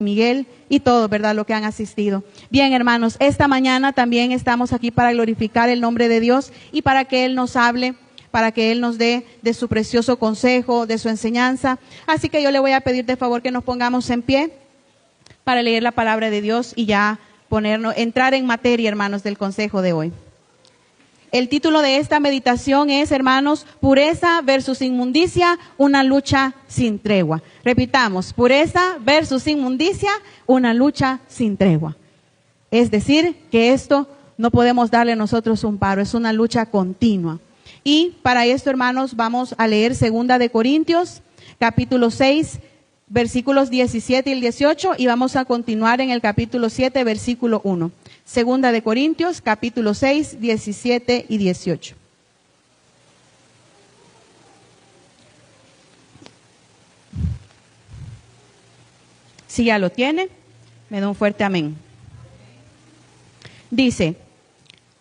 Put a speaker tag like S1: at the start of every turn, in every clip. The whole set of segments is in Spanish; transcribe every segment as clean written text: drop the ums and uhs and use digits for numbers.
S1: Miguel y todos, ¿verdad?, lo que han asistido. Bien, hermanos, esta mañana también estamos aquí para glorificar el nombre de Dios y para que Él nos hable, para que Él nos dé de su precioso consejo, de su enseñanza. Así que yo le voy a pedir de favor que nos pongamos en pie para leer la palabra de Dios y ya entrar en materia, hermanos, del consejo de hoy. El título de esta meditación es, hermanos, pureza versus inmundicia, una lucha sin tregua. Repitamos, pureza versus inmundicia, una lucha sin tregua. Es decir, que esto no podemos darle a nosotros un paro, es una lucha continua. Y para esto, hermanos, vamos a leer 2 Corintios, capítulo 6, versículos 17 y 18, y vamos a continuar en el capítulo 7, versículo 1. 2 Corintios, capítulo 6, 17 y 18. Si ya lo tiene, me da un fuerte amén. Dice,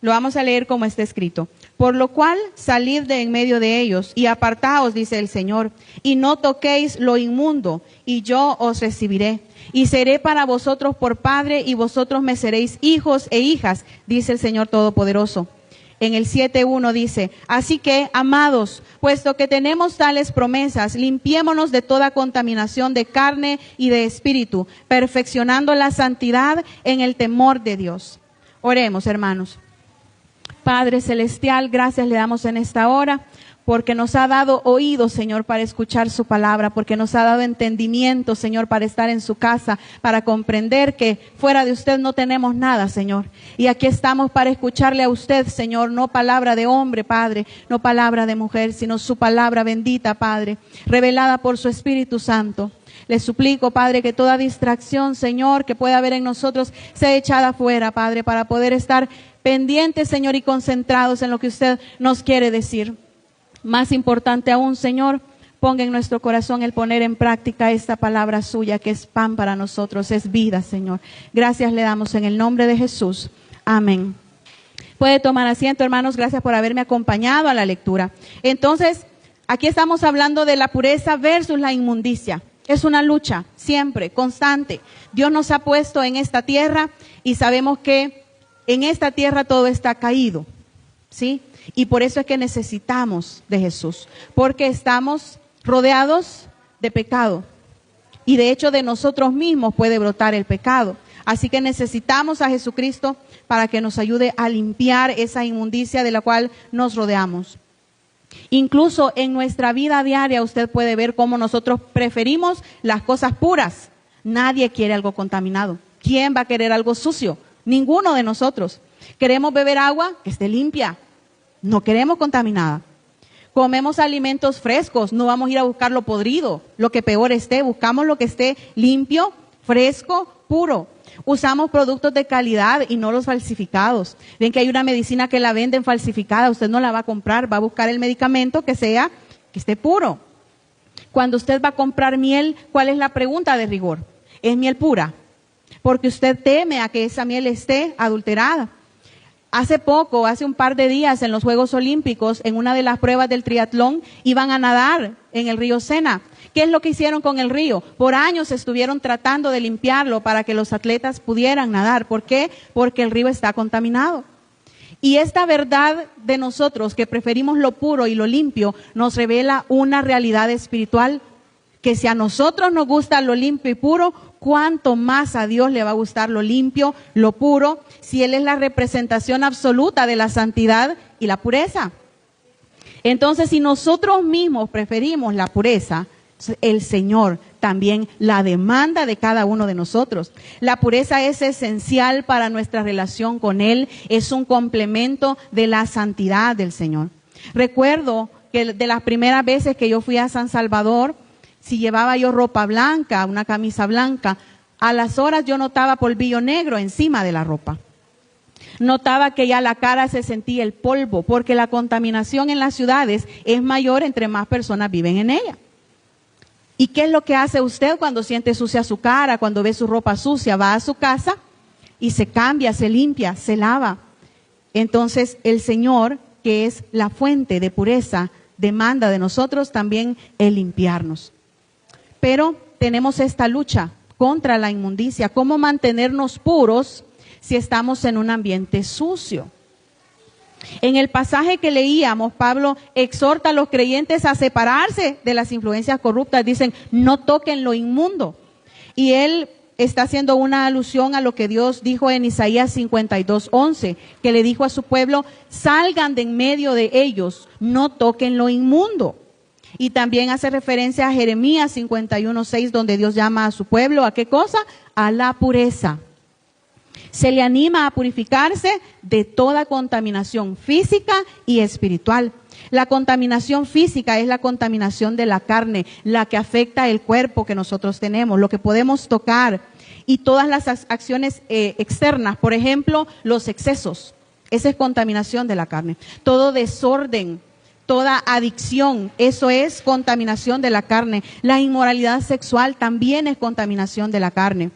S1: lo vamos a leer como está escrito. Por lo cual, salid de en medio de ellos y apartaos, dice el Señor, y no toquéis lo inmundo, y yo os recibiré. Y seré para vosotros por padre, y vosotros me seréis hijos e hijas, dice el Señor Todopoderoso. En el 7:1 dice, así que, amados, puesto que tenemos tales promesas, limpiémonos de toda contaminación de carne y de espíritu, perfeccionando la santidad en el temor de Dios. Oremos, hermanos. Padre Celestial, gracias le damos en esta hora, porque nos ha dado oídos, Señor, para escuchar su palabra, porque nos ha dado entendimiento, Señor, para estar en su casa, para comprender que fuera de usted no tenemos nada, Señor. Y aquí estamos para escucharle a usted, Señor, no palabra de hombre, Padre, no palabra de mujer, sino su palabra bendita, Padre, revelada por su Espíritu Santo. Le suplico, Padre, que toda distracción, Señor, que pueda haber en nosotros, sea echada fuera, Padre, para poder estar pendientes, Señor, y concentrados en lo que usted nos quiere decir. Más importante aún, Señor, ponga en nuestro corazón el poner en práctica esta palabra suya, que es pan para nosotros, es vida, Señor. Gracias le damos en el nombre de Jesús. Amén. Puede tomar asiento, hermanos, gracias por haberme acompañado a la lectura. Entonces, aquí estamos hablando de la pureza versus la inmundicia. Es una lucha, siempre, constante. Dios nos ha puesto en esta tierra y sabemos que en esta tierra todo está caído, ¿sí? Y por eso es que necesitamos de Jesús, porque estamos rodeados de pecado. Y de hecho de nosotros mismos puede brotar el pecado. Así que necesitamos a Jesucristo para que nos ayude a limpiar esa inmundicia de la cual nos rodeamos. Incluso en nuestra vida diaria usted puede ver cómo nosotros preferimos las cosas puras. Nadie quiere algo contaminado. ¿Quién va a querer algo sucio? Ninguno de nosotros. Queremos beber agua que esté limpia. No queremos contaminada. Comemos alimentos frescos. No vamos a ir a buscar lo podrido, lo que peor esté. Buscamos lo que esté limpio, fresco, puro. Usamos productos de calidad y no los falsificados. Ven que hay una medicina que la venden falsificada. Usted no la va a comprar. Va a buscar el medicamento que esté puro. Cuando usted va a comprar miel, ¿cuál es la pregunta de rigor? ¿Es miel pura? Porque usted teme a que esa miel esté adulterada. Hace un par de días en los Juegos Olímpicos, en una de las pruebas del triatlón, iban a nadar en el río Sena. ¿Qué es lo que hicieron con el río? Por años estuvieron tratando de limpiarlo para que los atletas pudieran nadar. ¿Por qué? Porque el río está contaminado. Y esta verdad de nosotros, que preferimos lo puro y lo limpio, nos revela una realidad espiritual, que si a nosotros nos gusta lo limpio y puro, cuánto más a Dios le va a gustar lo limpio, lo puro, si Él es la representación absoluta de la santidad y la pureza. Entonces, si nosotros mismos preferimos la pureza, el Señor también la demanda de cada uno de nosotros. La pureza es esencial para nuestra relación con Él, es un complemento de la santidad del Señor. Recuerdo que de las primeras veces que yo fui a San Salvador, si llevaba yo ropa blanca, una camisa blanca, a las horas yo notaba polvillo negro encima de la ropa. Notaba que ya la cara se sentía el polvo, porque la contaminación en las ciudades es mayor entre más personas viven en ella. ¿Y qué es lo que hace usted cuando siente sucia su cara, cuando ve su ropa sucia? Va a su casa y se cambia, se limpia, se lava. Entonces el Señor, que es la fuente de pureza, demanda de nosotros también el limpiarnos. Pero tenemos esta lucha contra la inmundicia. ¿Cómo mantenernos puros si estamos en un ambiente sucio? En el pasaje que leíamos, Pablo exhorta a los creyentes a separarse de las influencias corruptas. Dicen, no toquen lo inmundo. Y él está haciendo una alusión a lo que Dios dijo en Isaías 52:11, que le dijo a su pueblo, salgan de en medio de ellos, no toquen lo inmundo. Y también hace referencia a Jeremías 51:6, donde Dios llama a su pueblo, ¿a qué cosa? A la pureza. Se le anima a purificarse de toda contaminación física y espiritual. La contaminación física es la contaminación de la carne, la que afecta el cuerpo que nosotros tenemos, lo que podemos tocar, y todas las acciones externas, por ejemplo, los excesos. Esa es contaminación de la carne. Todo desorden, toda adicción, eso es contaminación de la carne. La inmoralidad sexual también es contaminación de la carne.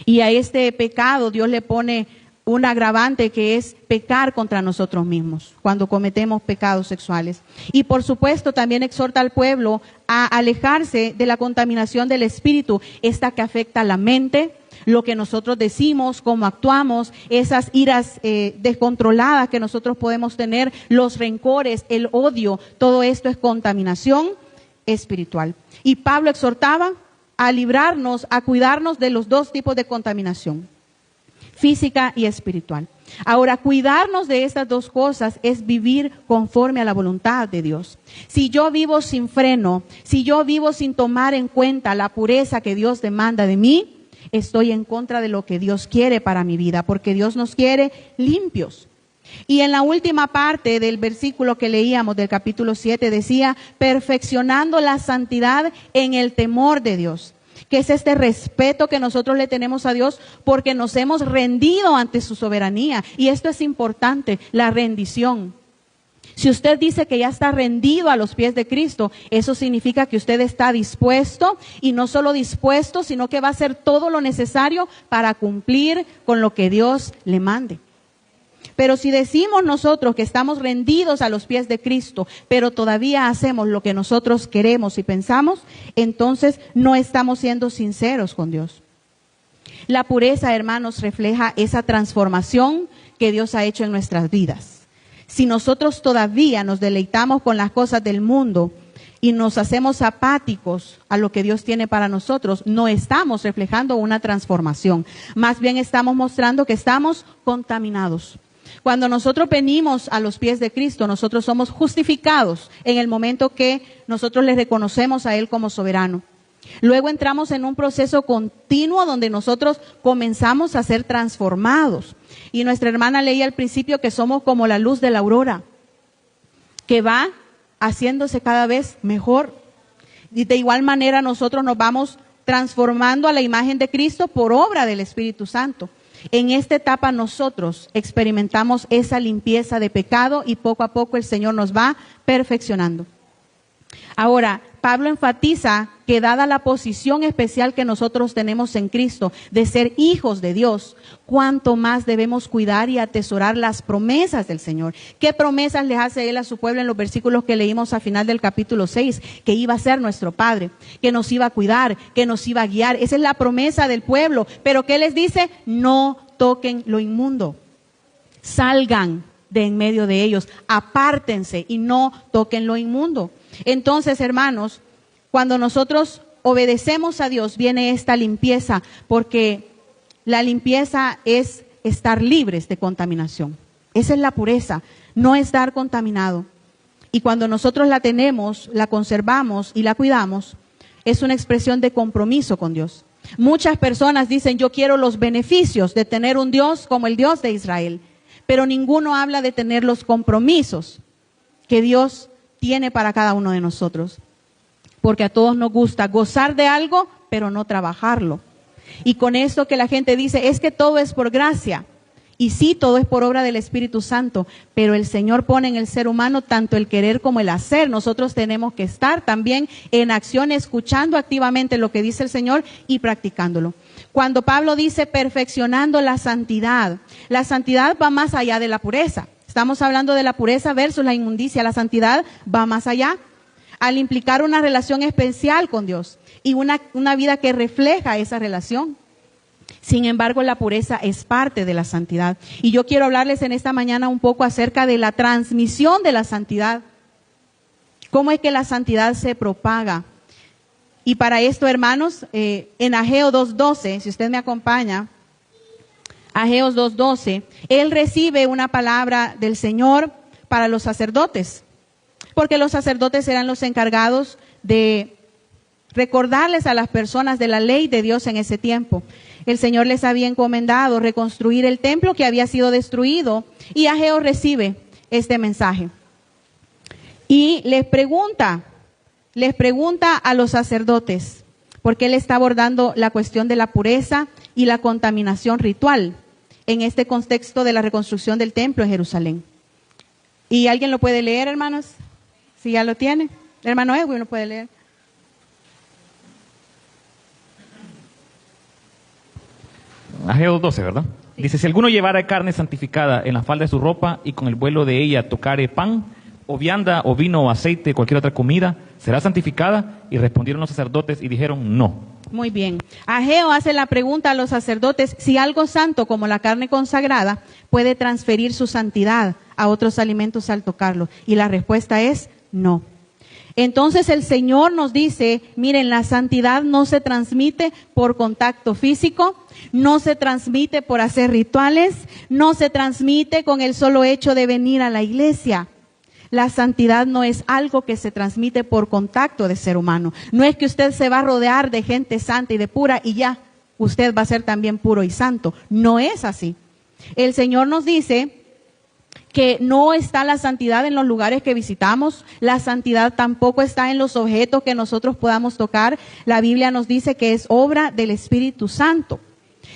S1: Y a este pecado Dios le pone un agravante, que es pecar contra nosotros mismos cuando cometemos pecados sexuales. Y por supuesto también exhorta al pueblo a alejarse de la contaminación del espíritu, esta que afecta a la mente, lo que nosotros decimos, cómo actuamos, esas iras descontroladas que nosotros podemos tener, los rencores, el odio, todo esto es contaminación espiritual. Y Pablo exhortaba a librarnos, a cuidarnos de los dos tipos de contaminación, física y espiritual. Ahora, cuidarnos de estas dos cosas es vivir conforme a la voluntad de Dios. Si yo vivo sin freno, si yo vivo sin tomar en cuenta la pureza que Dios demanda de mí, estoy en contra de lo que Dios quiere para mi vida, porque Dios nos quiere limpios. Y en la última parte del versículo que leíamos del capítulo 7 decía, perfeccionando la santidad en el temor de Dios, que es este respeto que nosotros le tenemos a Dios porque nos hemos rendido ante su soberanía. Y esto es importante, la rendición. Si usted dice que ya está rendido a los pies de Cristo, eso significa que usted está dispuesto, y no solo dispuesto, sino que va a hacer todo lo necesario para cumplir con lo que Dios le mande. Pero si decimos nosotros que estamos rendidos a los pies de Cristo, pero todavía hacemos lo que nosotros queremos y pensamos, entonces no estamos siendo sinceros con Dios. La pureza, hermanos, refleja esa transformación que Dios ha hecho en nuestras vidas. Si nosotros todavía nos deleitamos con las cosas del mundo y nos hacemos apáticos a lo que Dios tiene para nosotros, no estamos reflejando una transformación. Más bien estamos mostrando que estamos contaminados. Cuando nosotros venimos a los pies de Cristo, nosotros somos justificados en el momento que nosotros le reconocemos a Él como soberano. Luego entramos en un proceso continuo donde nosotros comenzamos a ser transformados. Y nuestra hermana leía al principio que somos como la luz de la aurora, que va haciéndose cada vez mejor. Y de igual manera nosotros nos vamos transformando a la imagen de Cristo por obra del Espíritu Santo. En esta etapa nosotros experimentamos esa limpieza de pecado y poco a poco el Señor nos va perfeccionando. Ahora, Pablo enfatiza que dada la posición especial que nosotros tenemos en Cristo de ser hijos de Dios, cuánto más debemos cuidar y atesorar las promesas del Señor. ¿Qué promesas le hace Él a su pueblo en los versículos que leímos al final del capítulo 6? Que iba a ser nuestro Padre, que nos iba a cuidar, que nos iba a guiar. Esa es la promesa del pueblo. Pero ¿qué les dice? No toquen lo inmundo. Salgan de en medio de ellos, apártense y no toquen lo inmundo. Entonces, hermanos, cuando nosotros obedecemos a Dios, viene esta limpieza, porque la limpieza es estar libres de contaminación. Esa es la pureza, no estar contaminado. Y cuando nosotros la tenemos, la conservamos y la cuidamos, es una expresión de compromiso con Dios. Muchas personas dicen, yo quiero los beneficios de tener un Dios como el Dios de Israel, pero ninguno habla de tener los compromisos que Dios tiene para cada uno de nosotros. Porque a todos nos gusta gozar de algo, pero no trabajarlo. Y con esto que la gente dice, es que todo es por gracia. Y sí, todo es por obra del Espíritu Santo, pero el Señor pone en el ser humano tanto el querer como el hacer. Nosotros tenemos que estar también en acción, escuchando activamente lo que dice el Señor y practicándolo. Cuando Pablo dice perfeccionando la santidad va más allá de la pureza. Estamos hablando de la pureza versus la inmundicia. La santidad va más allá, al implicar una relación especial con Dios. y una vida que refleja esa relación. Sin embargo, la pureza es parte de la santidad. Y yo quiero hablarles en esta mañana un poco acerca de la transmisión de la santidad. ¿Cómo es que la santidad se propaga? Y para esto, hermanos, en Ageo 2:12, si usted me acompaña, Ageo 2:12, él recibe una palabra del Señor para los sacerdotes, porque los sacerdotes eran los encargados de recordarles a las personas de la ley de Dios en ese tiempo. El Señor les había encomendado reconstruir el templo que había sido destruido, y Ageo recibe este mensaje. Y les pregunta a los sacerdotes, porque él está abordando la cuestión de la pureza y la contaminación ritual en este contexto de la reconstrucción del templo en Jerusalén. ¿Y alguien lo puede leer, hermanos? Si ya lo tiene. El hermano Edwin lo puede leer.
S2: Ageo 12, ¿verdad? Sí. Dice, si alguno llevara carne santificada en la falda de su ropa y con el vuelo de ella tocare pan, o vianda, o vino, o aceite, cualquier otra comida, ¿será santificada? Y respondieron los sacerdotes y dijeron, no.
S1: Muy bien. Ageo hace la pregunta a los sacerdotes si algo santo como la carne consagrada puede transferir su santidad a otros alimentos al tocarlo. Y la respuesta es no. Entonces el Señor nos dice, miren, la santidad no se transmite por contacto físico, no se transmite por hacer rituales, no se transmite con el solo hecho de venir a la iglesia. La santidad no es algo que se transmite por contacto de ser humano. No es que usted se va a rodear de gente santa y de pura y ya, usted va a ser también puro y santo. No es así. El Señor nos dice que no está la santidad en los lugares que visitamos, la santidad tampoco está en los objetos que nosotros podamos tocar. La Biblia nos dice que es obra del Espíritu Santo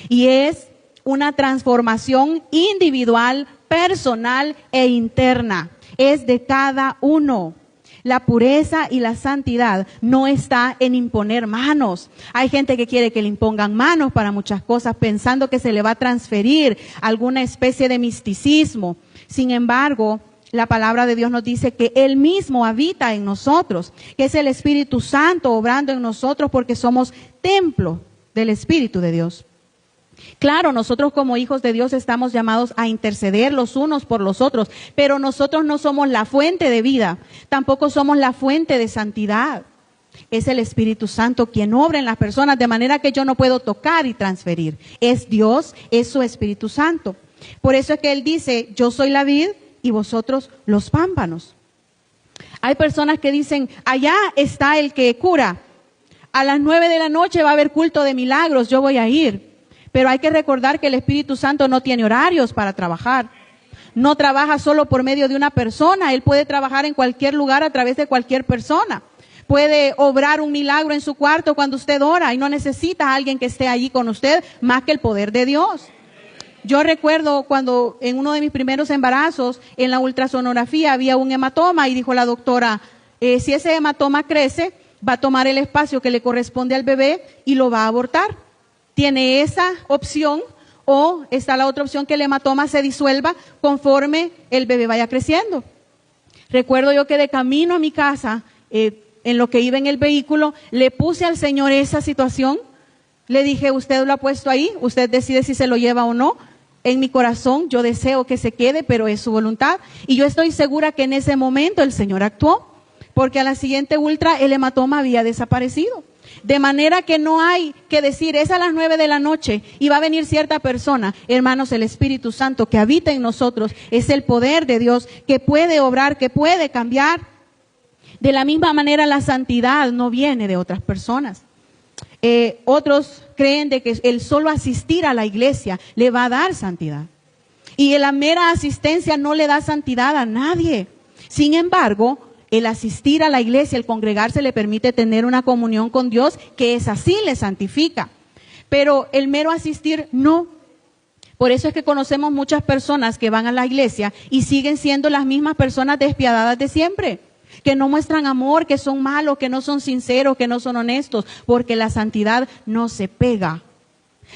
S1: y es una transformación individual, personal e interna. Es de cada uno. La pureza y la santidad no está en imponer manos. Hay gente que quiere que le impongan manos para muchas cosas, pensando que se le va a transferir alguna especie de misticismo. Sin embargo, la palabra de Dios nos dice que Él mismo habita en nosotros, que es el Espíritu Santo obrando en nosotros porque somos templo del Espíritu de Dios. Claro, nosotros como hijos de Dios estamos llamados a interceder los unos por los otros, pero nosotros no somos la fuente de vida, tampoco somos la fuente de santidad. Es el Espíritu Santo quien obra en las personas, de manera que yo no puedo tocar y transferir. Es Dios, es su Espíritu Santo. Por eso es que Él dice, yo soy la vid y vosotros los pámpanos. Hay personas que dicen, allá está el que cura. A las 9 de la noche va a haber culto de milagros, yo voy a ir. Pero hay que recordar que el Espíritu Santo no tiene horarios para trabajar. No trabaja solo por medio de una persona. Él puede trabajar en cualquier lugar a través de cualquier persona. Puede obrar un milagro en su cuarto cuando usted ora y no necesita a alguien que esté allí con usted más que el poder de Dios. Yo recuerdo cuando en uno de mis primeros embarazos, en la ultrasonografía había un hematoma y dijo la doctora, si ese hematoma crece, va a tomar el espacio que le corresponde al bebé y lo va a abortar. Tiene esa opción o está la otra opción que el hematoma se disuelva conforme el bebé vaya creciendo. Recuerdo yo que de camino a mi casa, en lo que iba en el vehículo, le puse al Señor esa situación. Le dije, usted lo ha puesto ahí, usted decide si se lo lleva o no. En mi corazón yo deseo que se quede, pero es su voluntad. Y yo estoy segura que en ese momento el Señor actuó, porque a la siguiente ultra el hematoma había desaparecido. De manera que no hay que decir, es a las 9 de la noche y va a venir cierta persona. Hermanos, el Espíritu Santo que habita en nosotros es el poder de Dios que puede obrar, que puede cambiar. De la misma manera, la santidad no viene de otras personas. Otros creen de que el solo asistir a la iglesia le va a dar santidad. Y la mera asistencia no le da santidad a nadie. Sin embargo, el asistir a la iglesia, el congregarse, le permite tener una comunión con Dios, que es así, le santifica. Pero el mero asistir, no. Por eso es que conocemos muchas personas que van a la iglesia y siguen siendo las mismas personas despiadadas de siempre, que no muestran amor, que son malos, que no son sinceros, que no son honestos, porque la santidad no se pega.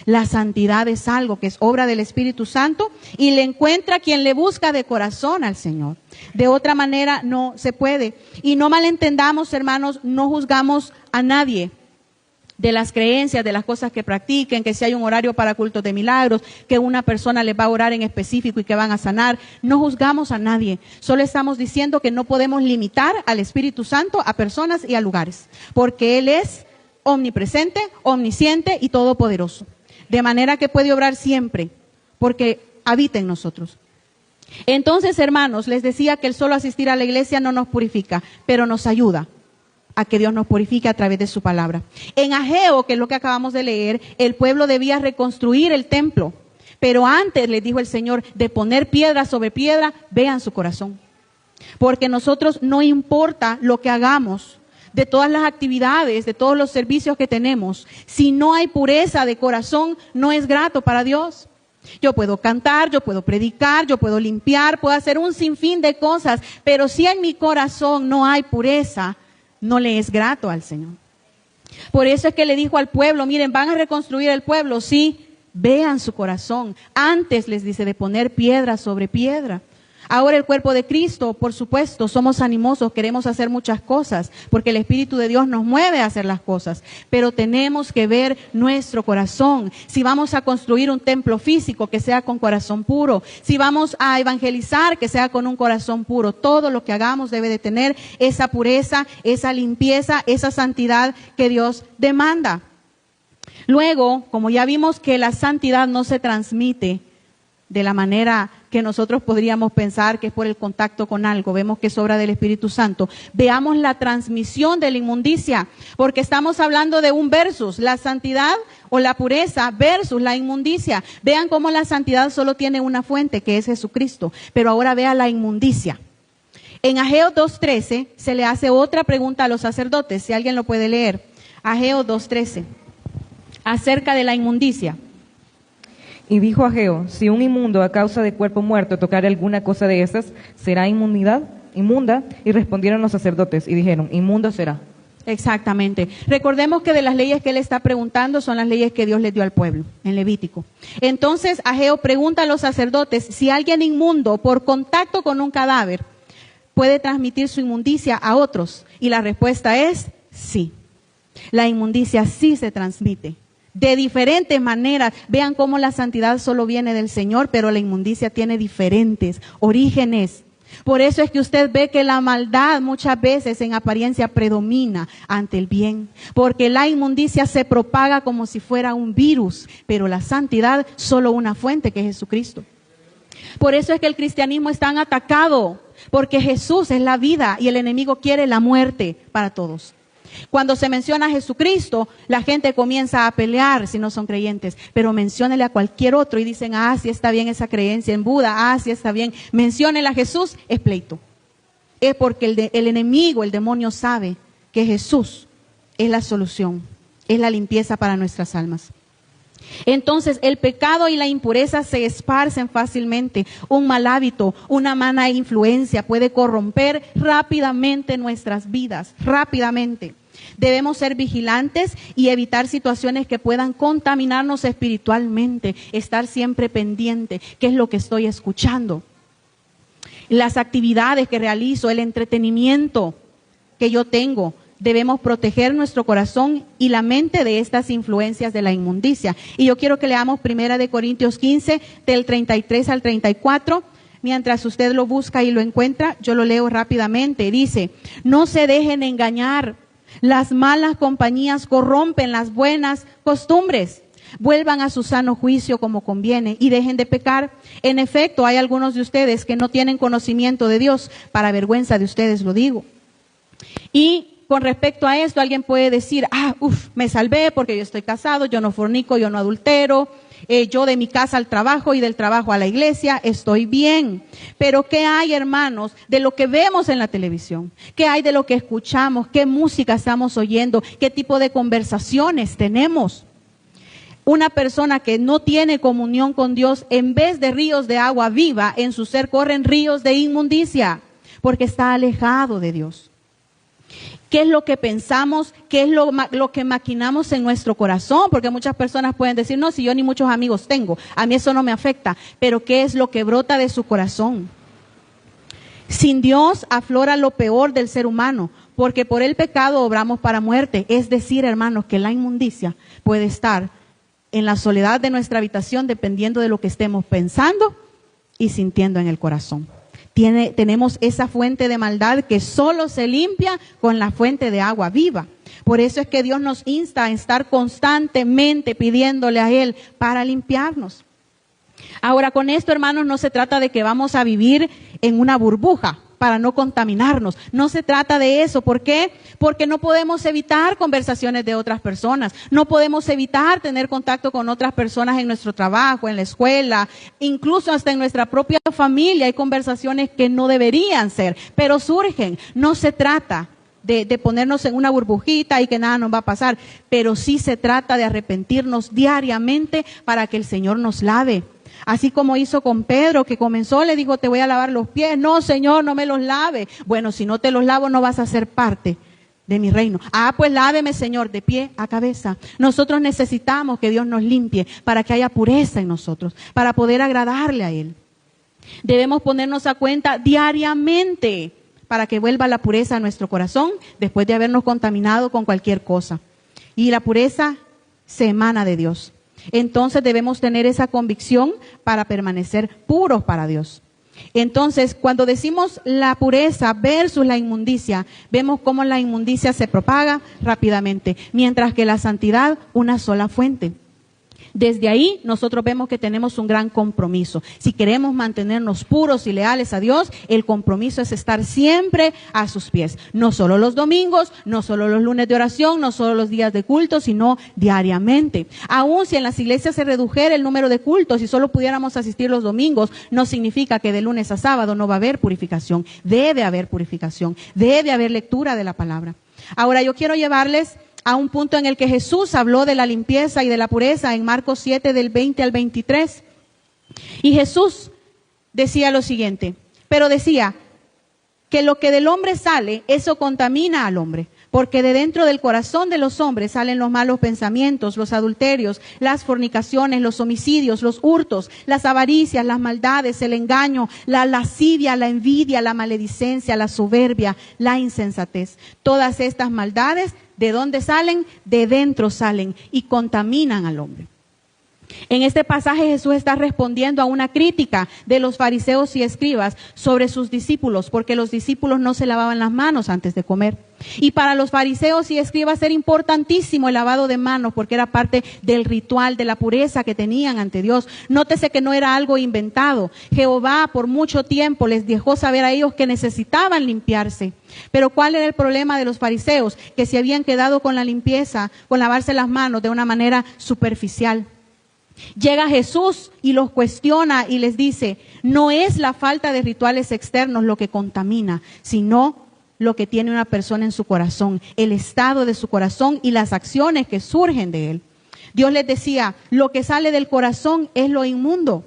S1: La santidad es algo que es obra del Espíritu Santo y le encuentra quien le busca de corazón al Señor. De otra manera no se puede. Y no malentendamos, hermanos, no juzgamos a nadie. de las creencias, de las cosas que practiquen, que si hay un horario para cultos de milagros, que una persona les va a orar en específico y que van a sanar. No juzgamos a nadie, solo estamos diciendo que no podemos limitar al Espíritu Santo a personas y a lugares, porque Él es omnipresente, omnisciente y todopoderoso. De manera que puede obrar siempre, porque habita en nosotros. Entonces, hermanos, les decía que el solo asistir a la iglesia no nos purifica, pero nos ayuda a que Dios nos purifique a través de su palabra. En Ageo, que es lo que acabamos de leer, el pueblo debía reconstruir el templo, pero antes les dijo el Señor de poner piedra sobre piedra, vean su corazón. Porque nosotros no importa lo que hagamos, de todas las actividades, de todos los servicios que tenemos, si no hay pureza de corazón, no es grato para Dios. Yo puedo cantar, yo puedo predicar, yo puedo limpiar, puedo hacer un sinfín de cosas, pero si en mi corazón no hay pureza, no le es grato al Señor. Por eso es que le dijo al pueblo, miren, van a reconstruir el pueblo, sí, vean su corazón. Antes les dice de poner piedra sobre piedra. Ahora el cuerpo de Cristo, por supuesto, somos animosos, queremos hacer muchas cosas, porque el Espíritu de Dios nos mueve a hacer las cosas, pero tenemos que ver nuestro corazón. Si vamos a construir un templo físico, que sea con corazón puro. Si vamos a evangelizar, que sea con un corazón puro. Todo lo que hagamos debe de tener esa pureza, esa limpieza, esa santidad que Dios demanda. Luego, como ya vimos que la santidad no se transmite de la manera que nosotros podríamos pensar que es por el contacto con algo, vemos que es obra del Espíritu Santo. Veamos la transmisión de la inmundicia, porque estamos hablando de un versus, la santidad o la pureza versus la inmundicia. Vean cómo la santidad solo tiene una fuente, que es Jesucristo, pero ahora vea la inmundicia. En Ageo 2:13 se le hace otra pregunta a los sacerdotes, si alguien lo puede leer. Ageo 2:13, acerca de la inmundicia.
S3: Y dijo Ageo, si un inmundo a causa de cuerpo muerto tocare alguna cosa de esas, ¿será inmunda? Y respondieron los sacerdotes y dijeron, inmundo será.
S1: Exactamente. Recordemos que de las leyes que él está preguntando son las leyes que Dios les dio al pueblo, en Levítico. Entonces Ageo pregunta a los sacerdotes si alguien inmundo por contacto con un cadáver puede transmitir su inmundicia a otros. Y la respuesta es sí. La inmundicia sí se transmite. De diferentes maneras. Vean cómo la santidad solo viene del Señor, pero la inmundicia tiene diferentes orígenes. Por eso es que usted ve que la maldad muchas veces en apariencia predomina ante el bien, porque la inmundicia se propaga como si fuera un virus, pero la santidad solo una fuente, que es Jesucristo. Por eso es que el cristianismo es tan atacado, porque Jesús es la vida y el enemigo quiere la muerte para todos. Cuando se menciona a Jesucristo, la gente comienza a pelear si no son creyentes, pero menciónele a cualquier otro y dicen, sí está bien esa creencia en Buda, sí está bien, menciónele a Jesús, es pleito. Es porque el enemigo, el demonio sabe que Jesús es la solución, es la limpieza para nuestras almas. Entonces el pecado y la impureza se esparcen fácilmente. Un mal hábito, una mala influencia puede corromper rápidamente nuestras vidas, rápidamente. Debemos ser vigilantes y evitar situaciones que puedan contaminarnos espiritualmente, estar siempre pendiente, qué es lo que estoy escuchando. Las actividades que realizo, el entretenimiento que yo tengo, debemos proteger nuestro corazón y la mente de estas influencias de la inmundicia. Y yo quiero que leamos 1 Corintios 15, del 33 al 34. Mientras usted lo busca y lo encuentra, yo lo leo rápidamente. Dice, no se dejen engañar. Las malas compañías corrompen las buenas costumbres. Vuelvan a su sano juicio como conviene y dejen de pecar. En efecto, hay algunos de ustedes que no tienen conocimiento de Dios. Para vergüenza de ustedes lo digo. Y con respecto a esto, alguien puede decir, me salvé porque yo estoy casado, yo no fornico, yo no adultero, yo de mi casa al trabajo y del trabajo a la iglesia, estoy bien. Pero ¿qué hay, hermanos, de lo que vemos en la televisión? ¿Qué hay de lo que escuchamos? ¿Qué música estamos oyendo? ¿Qué tipo de conversaciones tenemos? Una persona que no tiene comunión con Dios, en vez de ríos de agua viva, en su ser corren ríos de inmundicia, porque está alejado de Dios. ¿Qué es lo que pensamos? ¿Qué es lo que maquinamos en nuestro corazón? Porque muchas personas pueden decir, no, si yo ni muchos amigos tengo, a mí eso no me afecta. Pero ¿qué es lo que brota de su corazón? Sin Dios aflora lo peor del ser humano. porque por el pecado obramos para muerte. Es decir, hermanos, que la inmundicia puede estar en la soledad de nuestra habitación dependiendo de lo que estemos pensando y sintiendo en el corazón. Tenemos esa fuente de maldad que solo se limpia con la fuente de agua viva. Por eso es que Dios nos insta a estar constantemente pidiéndole a Él para limpiarnos. Ahora, con esto, hermanos, no se trata de que vamos a vivir en una burbuja para no contaminarnos. No se trata de eso. ¿Por qué? Porque no podemos evitar conversaciones de otras personas. No podemos evitar tener contacto con otras personas en nuestro trabajo, en la escuela, incluso hasta en nuestra propia familia. Hay conversaciones que no deberían ser, pero surgen. No se trata de ponernos en una burbujita y que nada nos va a pasar, pero sí se trata de arrepentirnos diariamente para que el Señor nos lave. Así como hizo con Pedro, que comenzó, le dijo, te voy a lavar los pies. No, Señor, no me los lave. Bueno, si no te los lavo, no vas a ser parte de mi reino. Pues láveme, Señor, de pie a cabeza. Nosotros necesitamos que Dios nos limpie para que haya pureza en nosotros, para poder agradarle a Él. Debemos ponernos a cuenta diariamente para que vuelva la pureza a nuestro corazón después de habernos contaminado con cualquier cosa. Y la pureza se emana de Dios. Entonces debemos tener esa convicción para permanecer puros para Dios. Entonces, cuando decimos la pureza versus la inmundicia, vemos cómo la inmundicia se propaga rápidamente, mientras que la santidad, una sola fuente. Desde ahí nosotros vemos que tenemos un gran compromiso. Si queremos mantenernos puros y leales a Dios, el compromiso es estar siempre a sus pies. No solo los domingos, no solo los lunes de oración, no solo los días de culto, sino diariamente. Aún si en las iglesias se redujera el número de cultos y solo pudiéramos asistir los domingos, no significa que de lunes a sábado no va a haber purificación. Debe haber purificación, debe haber lectura de la palabra. Ahora yo quiero llevarles a un punto en el que Jesús habló de la limpieza y de la pureza en Marcos 7 del 20 al 23. Y Jesús decía lo siguiente, pero decía que lo que del hombre sale, eso contamina al hombre. Porque de dentro del corazón de los hombres salen los malos pensamientos, los adulterios, las fornicaciones, los homicidios, los hurtos, las avaricias, las maldades, el engaño, la lascivia, la envidia, la maledicencia, la soberbia, la insensatez. Todas estas maldades, ¿de dónde salen? De dentro salen y contaminan al hombre. En este pasaje Jesús está respondiendo a una crítica de los fariseos y escribas sobre sus discípulos, porque los discípulos no se lavaban las manos antes de comer. Y para los fariseos y escribas era importantísimo el lavado de manos, porque era parte del ritual de la pureza que tenían ante Dios. Nótese que no era algo inventado. Jehová por mucho tiempo les dejó saber a ellos que necesitaban limpiarse. Pero ¿cuál era el problema de los fariseos? Que se habían quedado con la limpieza, con lavarse las manos de una manera superficial. Llega Jesús y los cuestiona y les dice, no es la falta de rituales externos lo que contamina, sino lo que tiene una persona en su corazón, el estado de su corazón y las acciones que surgen de él. Dios les decía, lo que sale del corazón es lo inmundo,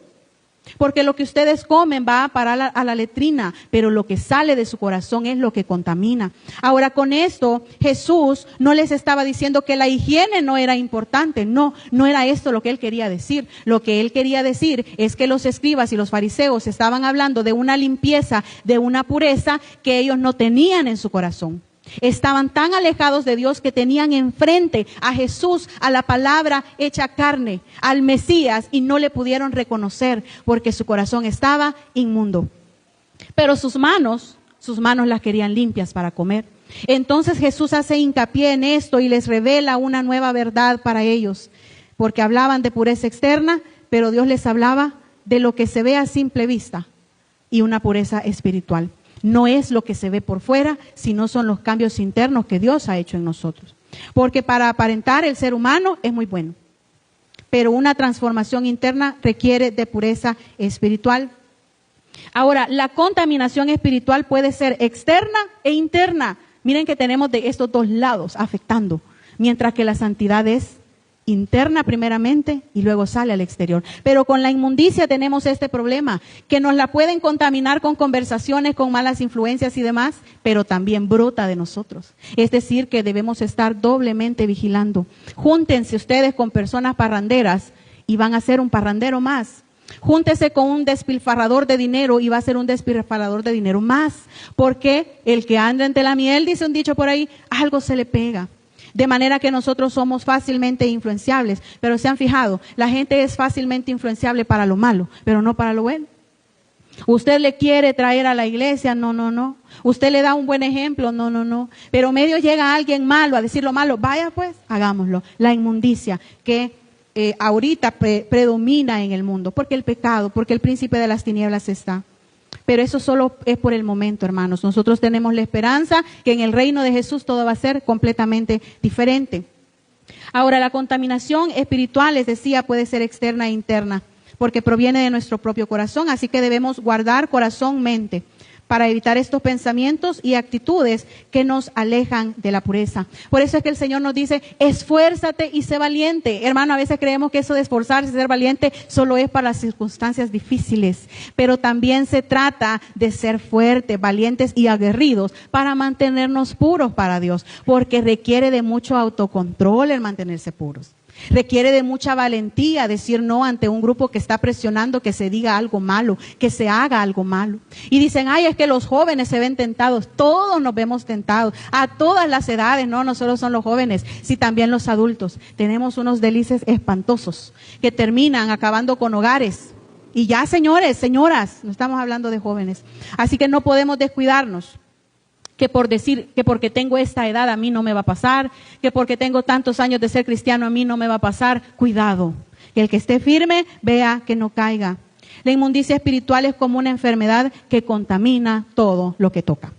S1: porque lo que ustedes comen va a parar a la letrina, pero lo que sale de su corazón es lo que contamina. Ahora con esto Jesús no les estaba diciendo que la higiene no era importante, no era esto lo que él quería decir. Lo que él quería decir es que los escribas y los fariseos estaban hablando de una limpieza, de una pureza que ellos no tenían en su corazón. Estaban tan alejados de Dios que tenían enfrente a Jesús, a la palabra hecha carne, al Mesías, y no le pudieron reconocer porque su corazón estaba inmundo. Pero sus manos las querían limpias para comer. Entonces Jesús hace hincapié en esto y les revela una nueva verdad para ellos, porque hablaban de pureza externa, pero Dios les hablaba de lo que se ve a simple vista y una pureza espiritual. No es lo que se ve por fuera, sino son los cambios internos que Dios ha hecho en nosotros. Porque para aparentar el ser humano es muy bueno, pero una transformación interna requiere de pureza espiritual. Ahora, la contaminación espiritual puede ser externa e interna. Miren que tenemos de estos dos lados afectando, mientras que la santidad es interna primeramente y luego sale al exterior. Pero con la inmundicia tenemos este problema, que nos la pueden contaminar con conversaciones, con malas influencias y demás, pero también brota de nosotros. Es decir, que debemos estar doblemente vigilando. Júntense ustedes con personas parranderas y van a ser un parrandero más. Júntese con un despilfarrador de dinero y va a ser un despilfarrador de dinero más. Porque el que anda entre la miel, dice un dicho por ahí, algo se le pega. De manera que nosotros somos fácilmente influenciables. Pero se han fijado, la gente es fácilmente influenciable para lo malo, pero no para lo bueno. Usted le quiere traer a la iglesia, no. Usted le da un buen ejemplo, no. Pero medio llega alguien malo a decir lo malo, vaya pues, hagámoslo. La inmundicia que ahorita predomina en el mundo, porque el pecado, porque el príncipe de las tinieblas está. Pero eso solo es por el momento, hermanos. Nosotros tenemos la esperanza que en el reino de Jesús todo va a ser completamente diferente. Ahora, la contaminación espiritual, les decía, puede ser externa e interna, porque proviene de nuestro propio corazón. Así que debemos guardar corazón, mente, para evitar estos pensamientos y actitudes que nos alejan de la pureza. Por eso es que el Señor nos dice, esfuérzate y sé valiente. Hermano, a veces creemos que eso de esforzarse y ser valiente solo es para las circunstancias difíciles, pero también se trata de ser fuertes, valientes y aguerridos para mantenernos puros para Dios, porque requiere de mucho autocontrol el mantenerse puros. Requiere de mucha valentía decir no ante un grupo que está presionando que se diga algo malo, que se haga algo malo. Y dicen, ay, es que los jóvenes se ven tentados. Todos nos vemos tentados, a todas las edades. No solo son los jóvenes, sino también los adultos. Tenemos unos delices espantosos que terminan acabando con hogares. Y ya, señores, señoras, no estamos hablando de jóvenes. Así que no podemos descuidarnos. Que por decir que porque tengo esta edad a mí no me va a pasar, que porque tengo tantos años de ser cristiano a mí no me va a pasar. Cuidado, que el que esté firme vea que no caiga. La inmundicia espiritual es como una enfermedad que contamina todo lo que toca.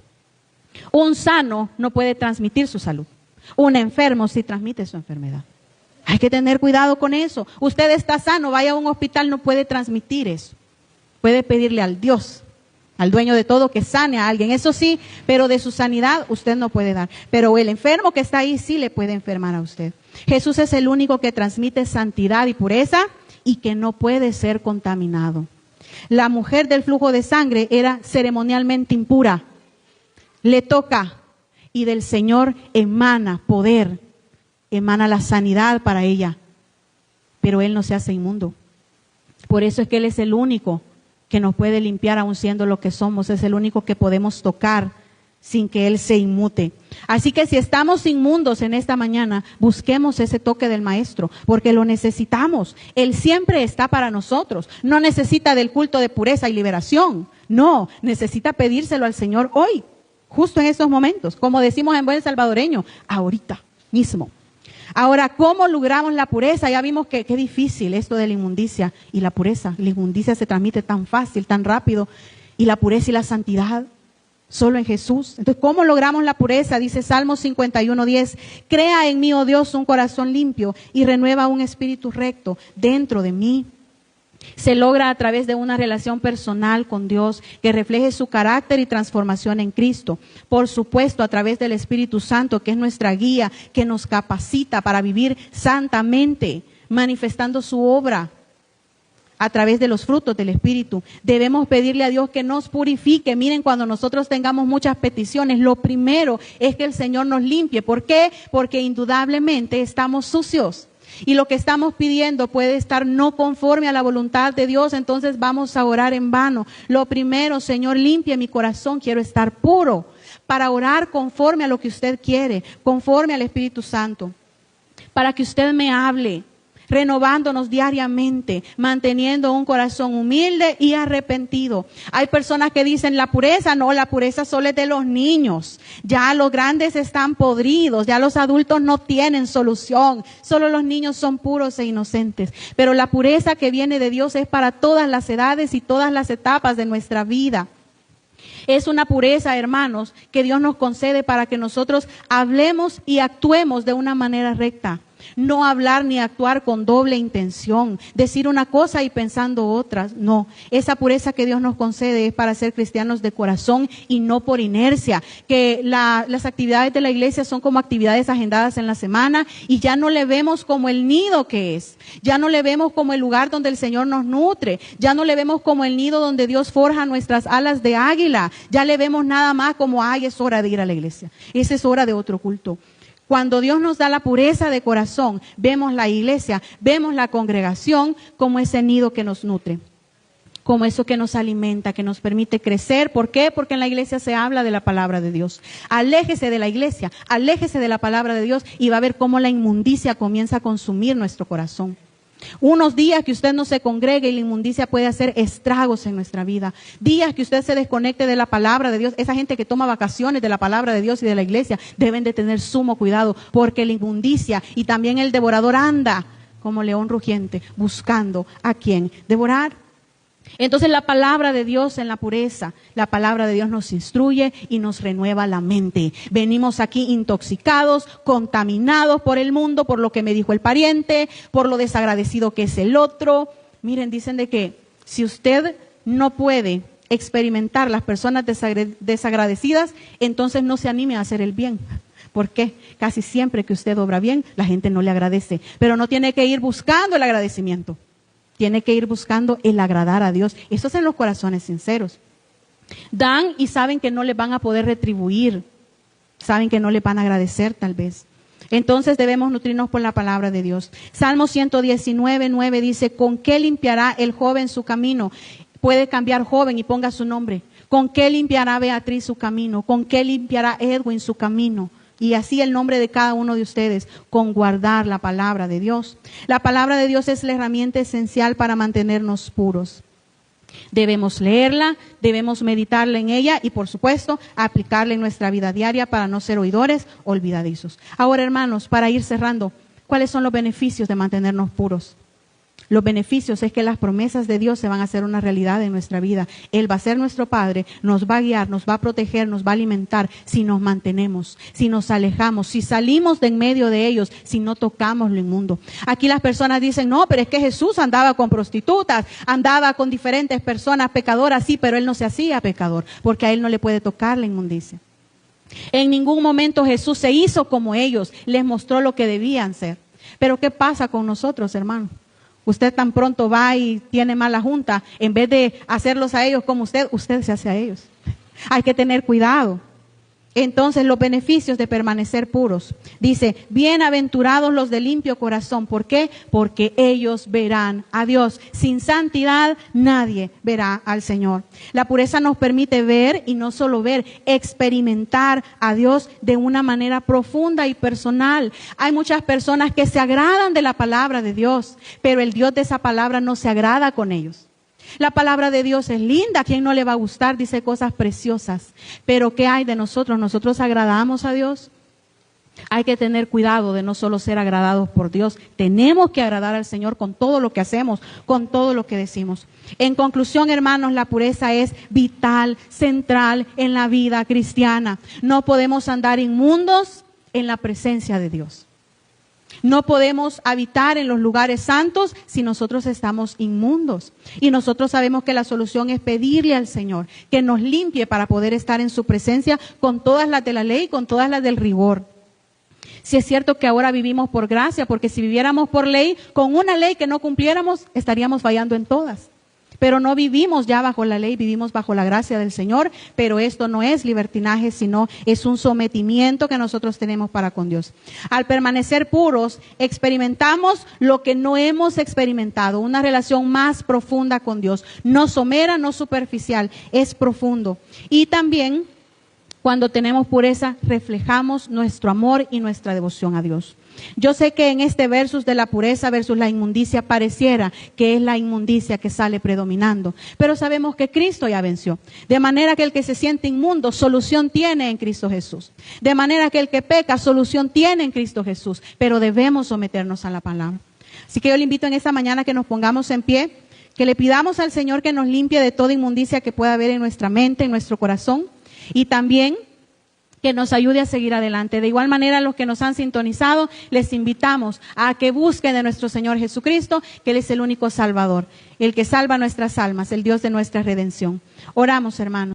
S1: Un sano no puede transmitir su salud. Un enfermo sí transmite su enfermedad. Hay que tener cuidado con eso. Usted está sano, vaya a un hospital, no puede transmitir eso. Puede pedirle al Dios, al dueño de todo, que sane a alguien, eso sí, pero de su sanidad usted no puede dar. Pero el enfermo que está ahí sí le puede enfermar a usted. Jesús es el único que transmite santidad y pureza y que no puede ser contaminado. La mujer del flujo de sangre era ceremonialmente impura. Le toca y del Señor emana poder, emana la sanidad para ella. Pero Él no se hace inmundo. Por eso es que Él es el único que nos puede limpiar aun siendo lo que somos. Es el único que podemos tocar sin que Él se inmute. Así que si estamos inmundos en esta mañana, busquemos ese toque del Maestro, porque lo necesitamos. Él siempre está para nosotros. No necesita del culto de pureza y liberación. No, necesita pedírselo al Señor hoy, justo en esos momentos. Como decimos en buen salvadoreño, ahorita mismo. Ahora, ¿cómo logramos la pureza? Ya vimos que qué difícil esto de la inmundicia y la pureza. La inmundicia se transmite tan fácil, tan rápido. Y la pureza y la santidad solo en Jesús. Entonces, ¿cómo logramos la pureza? Dice Salmo 51:10. Crea en mí, oh Dios, un corazón limpio y renueva un espíritu recto dentro de mí. Se logra a través de una relación personal con Dios que refleje su carácter y transformación en Cristo. Por supuesto, a través del Espíritu Santo, que es nuestra guía, que nos capacita para vivir santamente, manifestando su obra a través de los frutos del Espíritu. Debemos pedirle a Dios que nos purifique. Miren, cuando nosotros tengamos muchas peticiones, lo primero es que el Señor nos limpie. ¿Por qué? Porque indudablemente estamos sucios. Y lo que estamos pidiendo puede estar no conforme a la voluntad de Dios, entonces vamos a orar en vano. Lo primero, Señor, limpie mi corazón, quiero estar puro para orar conforme a lo que usted quiere, conforme al Espíritu Santo, para que usted me hable, renovándonos diariamente, manteniendo un corazón humilde y arrepentido. Hay personas que dicen la pureza solo es de los niños. Ya los grandes están podridos, ya los adultos no tienen solución. Solo los niños son puros e inocentes. Pero la pureza que viene de Dios es para todas las edades y todas las etapas de nuestra vida. Es una pureza, hermanos, que Dios nos concede para que nosotros hablemos y actuemos de una manera recta. No hablar ni actuar con doble intención, decir una cosa y pensando otras. No, esa pureza que Dios nos concede es para ser cristianos de corazón y no por inercia. Que las actividades de la iglesia son como actividades agendadas en la semana y ya no le vemos como el nido que es. Ya no le vemos como el lugar donde el Señor nos nutre. Ya no le vemos como el nido donde Dios forja nuestras alas de águila. Ya le vemos nada más como, ay, es hora de ir a la iglesia. Esa es hora de otro culto. Cuando Dios nos da la pureza de corazón, vemos la iglesia, vemos la congregación como ese nido que nos nutre. como eso que nos alimenta, que nos permite crecer. ¿Por qué? Porque en la iglesia se habla de la palabra de Dios. Aléjese de la iglesia, aléjese de la palabra de Dios y va a ver cómo la inmundicia comienza a consumir nuestro corazón. Unos días que usted no se congregue y la inmundicia puede hacer estragos en nuestra vida. Días que usted se desconecte de la palabra de Dios. Esa gente que toma vacaciones de la palabra de Dios y de la iglesia deben de tener sumo cuidado, porque la inmundicia y también el devorador anda como león rugiente buscando a quien devorar. Entonces la palabra de Dios en la pureza, la palabra de Dios nos instruye y nos renueva la mente. Venimos aquí intoxicados, contaminados por el mundo, por lo que me dijo el pariente, por lo desagradecido que es el otro. Miren, dicen de que si usted no puede experimentar las personas desagradecidas, entonces no se anime a hacer el bien. ¿Por qué? Casi siempre que usted obra bien, la gente no le agradece, pero no tiene que ir buscando el agradecimiento. Tiene que ir buscando el agradar a Dios. Eso es en los corazones sinceros. Dan y saben que no les van a poder retribuir. Saben que no les van a agradecer tal vez. Entonces debemos nutrirnos por la palabra de Dios. Salmo 119:9 dice, ¿con qué limpiará el joven su camino? Puede cambiar joven y ponga su nombre. ¿Con qué limpiará Beatriz su camino? ¿Con qué limpiará Edwin su camino? Y así el nombre de cada uno de ustedes, con guardar la palabra de Dios. La palabra de Dios es la herramienta esencial para mantenernos puros. Debemos leerla, debemos meditarla en ella y, por supuesto, aplicarla en nuestra vida diaria para no ser oidores olvidadizos. Ahora, hermanos, para ir cerrando, ¿cuáles son los beneficios de mantenernos puros? Los beneficios es que las promesas de Dios se van a hacer una realidad en nuestra vida. Él va a ser nuestro Padre, nos va a guiar, nos va a proteger, nos va a alimentar si nos mantenemos, si nos alejamos, si salimos de en medio de ellos, si no tocamos lo inmundo. Aquí las personas dicen, no, pero es que Jesús andaba con prostitutas, andaba con diferentes personas pecadoras, sí, pero Él no se hacía pecador, porque a Él no le puede tocar la inmundicia. En ningún momento Jesús se hizo como ellos, les mostró lo que debían ser. Pero ¿qué pasa con nosotros, hermanos? Usted tan pronto va y tiene mala junta, en vez de hacerlos a ellos como usted se hace a ellos. Hay que tener cuidado. Entonces, los beneficios de permanecer puros. Dice, bienaventurados los de limpio corazón. ¿Por qué? Porque ellos verán a Dios. Sin santidad nadie verá al Señor. La pureza nos permite ver, y no solo ver, experimentar a Dios de una manera profunda y personal. Hay muchas personas que se agradan de la palabra de Dios, pero el Dios de esa palabra no se agrada con ellos. La palabra de Dios es linda, ¿a quién no le va a gustar? Dice cosas preciosas. Pero ¿qué hay de nosotros? ¿Nosotros agradamos a Dios? Hay que tener cuidado de no solo ser agradados por Dios. Tenemos que agradar al Señor con todo lo que hacemos, con todo lo que decimos. En conclusión, hermanos, la pureza es vital, central en la vida cristiana. No podemos andar inmundos en la presencia de Dios. No podemos habitar en los lugares santos si nosotros estamos inmundos. Y nosotros sabemos que la solución es pedirle al Señor que nos limpie para poder estar en su presencia con todas las de la ley, con todas las del rigor. Si es cierto que ahora vivimos por gracia, porque si viviéramos por ley, con una ley que no cumpliéramos, estaríamos fallando en todas. Pero no vivimos ya bajo la ley, vivimos bajo la gracia del Señor, pero esto no es libertinaje, sino es un sometimiento que nosotros tenemos para con Dios. Al permanecer puros, experimentamos lo que no hemos experimentado, una relación más profunda con Dios, no somera, no superficial, es profundo. Y también, cuando tenemos pureza, reflejamos nuestro amor y nuestra devoción a Dios. Yo sé que en este versus de la pureza versus la inmundicia pareciera que es la inmundicia que sale predominando, pero sabemos que Cristo ya venció. De manera que el que se siente inmundo, solución tiene en Cristo Jesús. De manera que el que peca, solución tiene en Cristo Jesús, pero debemos someternos a la palabra. Así que yo le invito en esta mañana que nos pongamos en pie, que le pidamos al Señor que nos limpie de toda inmundicia que pueda haber en nuestra mente, en nuestro corazón, y también que nos ayude a seguir adelante. De igual manera, los que nos han sintonizado, les invitamos a que busquen de nuestro Señor Jesucristo, que Él es el único Salvador, el que salva nuestras almas, el Dios de nuestra redención. Oramos, hermanos.